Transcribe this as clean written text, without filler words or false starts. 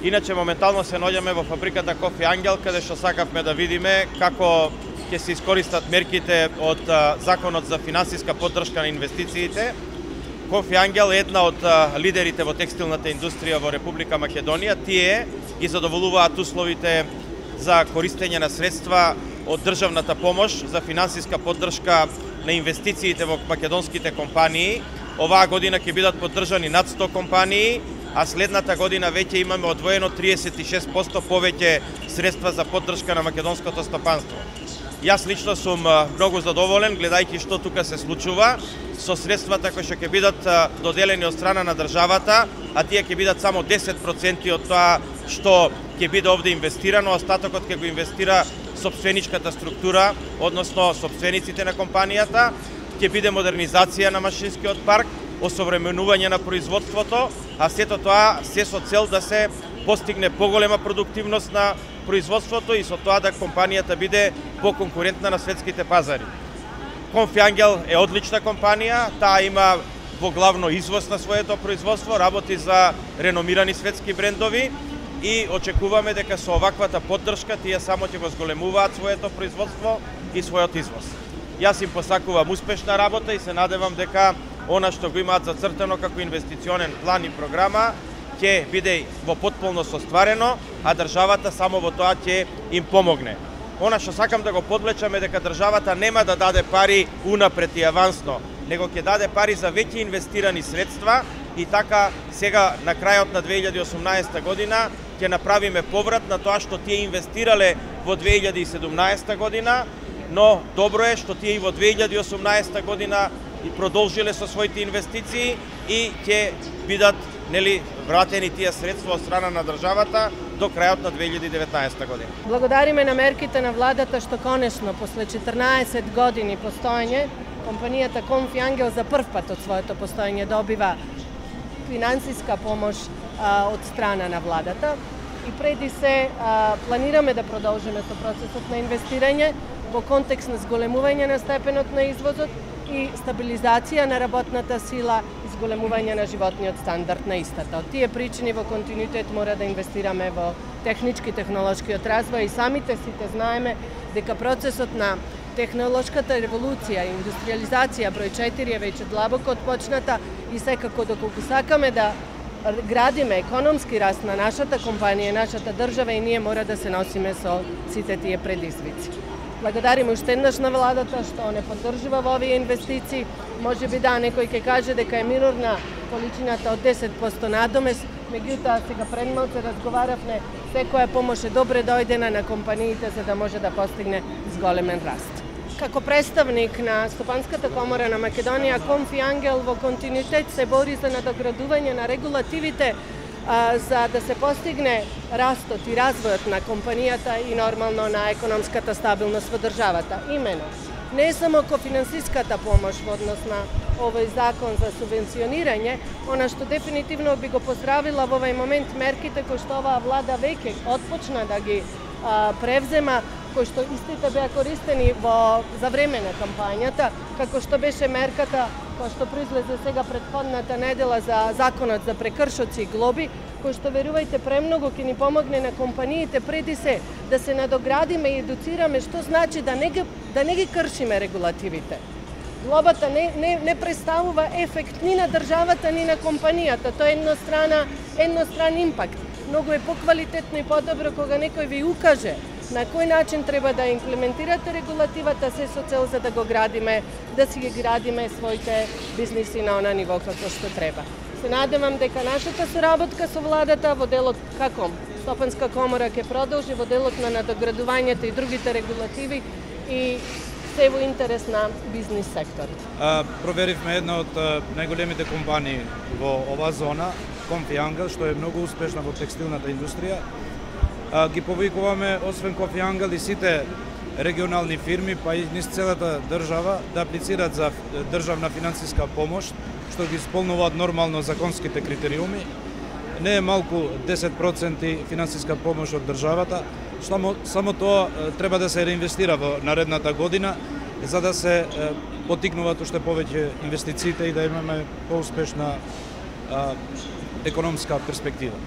Иначе моментално се наоѓаме во фабриката Кофи Ангел, каде што сакавме да видиме како ќе се искористат мерките од Законот за финансиска поддршка на инвестициите. Кофи Ангел е една од лидерите во текстилната индустрија во Република Македонија. Тие ги задоволуваат условите за користење на средства од државната помош за финансиска поддршка на инвестициите во македонските компании. Оваа година ќе бидат поддржани над 100 компании, а следната година веќе имаме одвоено 36% повеќе средства за поддршка на македонското стопанство. Јас лично сум многу задоволен гледајќи што тука се случува со средствата кои што ќе бидат доделени од страна на државата, а тие ќе бидат само 10% од тоа што ќе биде овде инвестирано, остатокот ќе го инвестира сопственичката структура, односно сопствениците на компанијата, ќе биде модернизација на машинскиот парк, осовременување на производството, а сето тоа се со цел да се постигне поголема продуктивност на производството и со тоа да компанијата биде поконкурентна на светските пазари. Кофи Ангел е одлична компанија, таа има во главно извоз на своето производство, работи за реномирани светски брендови и очекуваме дека со оваквата поддршка тие само ќе го зголемуваат своето производство и својот извоз. Јас им посакувам успешна работа и се надевам дека она што го имаат зацртано како инвестиционен план и програма ќе биде во потполност остварено, а државата само во тоа ќе им помогне. Она што сакам да го подвлечам е дека државата нема да даде пари унапред и авансно, него ќе даде пари за веќе инвестирани средства и така сега на крајот на 2018 година ќе направиме поврат на тоа што тие инвестирале во 2017 година, но добро е што тие и во 2018 година и продолжиле со своите инвестиции и ќе бидат вратени тие средства од страна на државата до крајот на 2019 година. Благодариме на мерките на владата што конечно после 14 години постоење компанијата Кофи Ангел за прв пат од своето постоење добива финансиска помош од страна на владата и преди се планираме да продолжиме со процесот на инвестирање во контекст на зголемување на степенот на извозот и стабилизација на работната сила и зголемување на животниот стандард на истата. Од тие причини во континуитет мора да инвестираме во технички технолошкиот развој и самите сите знаеме дека процесот на технолошката револуција и индустриализација број 4 е веќе длабоко отпочната и секако доколку сакаме да градиме економски раст на нашата компанија, нашата држава и ние мора да се носиме со сите тие предизвици. Благодариме уште еднаш на владата што не поддржува во овие инвестиции. Може би да, некој ќе каже дека е минорна количината од 10% надомес, меѓутоа сега пред малку разговаравме, секоја помош е добре дојдена на компаниите за да може да постигне зголемен раст. Како представник на Стопанската комора на Македонија, Кофи Ангел во континуитет се бори за надоградување на регулативите за да се постигне растот и развојот на компанијата и нормално на економската стабилност во државата. Имено, не само кофинансиската помош во однос на овој закон за субвенционирање, она што дефинитивно би го поздравила во овој момент мерките кои што оваа влада веќе отпочна да ги превзема, кои што истите беа користени за време на кампањата, како што беше мерката која што произлезе сега претходната недела за законот за прекршоци и глоби, кој што верувајте премногу ќе ни помогне на компаниите преди се да се надоградиме и едуцираме што значи да не ги кршиме регулативите. Глобата не представува ефект ни на државата, ни на компанијата. Тоа е едностран импакт. Многу е поквалитетно и подобро кога некој ви укаже на кој начин треба да имплементирате регулативата, се со цел за да го градиме, да си ги градиме своите бизниси на она ниво како што треба. Се надевам дека нашата соработка со владата во делот како Стопанска комора ќе продолжи во делот на надоградувањето и другите регулативи и се во интерес на бизнис секторот. Проверивме една од најголемите компании во оваа зона, Кофи Ангел, што е многу успешна во текстилната индустрија. Ги повикуваме, освен Кофи Ангел и сите регионални фирми, па и низ целата држава, да аплицираат за државна финансиска помош, што ги исполнуваат нормално законските критериуми. Не е малку 10% финансиска помош од државата, само тоа треба да се реинвестира во наредната година, за да се поттикнуваат уште повеќе инвестициите и да имаме поуспешна економска перспектива.